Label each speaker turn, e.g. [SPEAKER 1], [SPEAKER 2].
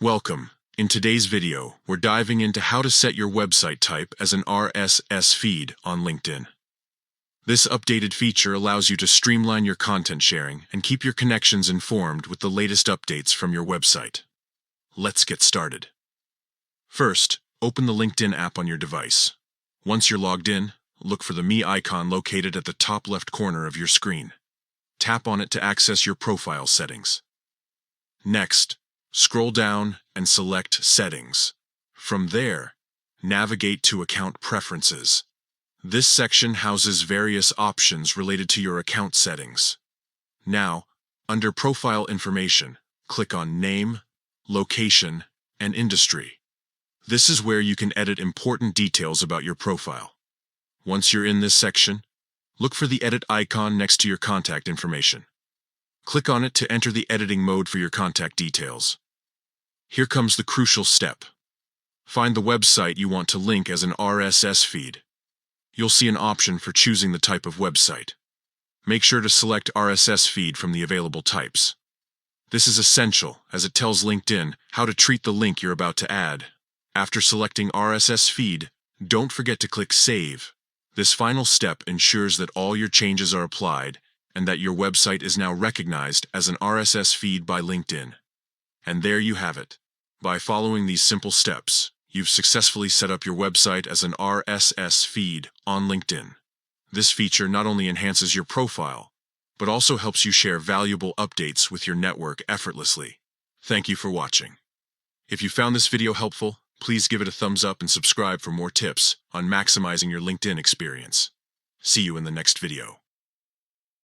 [SPEAKER 1] Welcome. In today's video, we're diving into how to set your website type as an RSS feed on LinkedIn. This updated feature allows you to streamline your content sharing and keep your connections informed with the latest updates from your website. Let's get started. First, open the LinkedIn app on your device. Once you're logged in, look for the Me icon located at the top left corner of your screen. Tap on it to access your profile settings. Next, scroll down and select Settings. From there, navigate to Account Preferences. This section houses various options related to your account settings. Now, under Profile Information, click on Name, Location, and Industry. This is where you can edit important details about your profile. Once you're in this section, look for the Edit icon next to your contact information. Click on it to enter the editing mode for your contact details. Here comes the crucial step. Find the website you want to link as an RSS feed. You'll see an option for choosing the type of website. Make sure to select RSS feed from the available types. This is essential as it tells LinkedIn how to treat the link you're about to add. After selecting RSS feed, don't forget to click Save. This final step ensures that all your changes are applied and that your website is now recognized as an RSS feed by LinkedIn. And there you have it. By following these simple steps, you've successfully set up your website as an RSS feed on LinkedIn. This feature not only enhances your profile, but also helps you share valuable updates with your network effortlessly. Thank you for watching. If you found this video helpful, please give it a thumbs up and subscribe for more tips on maximizing your LinkedIn experience. See you in the next video.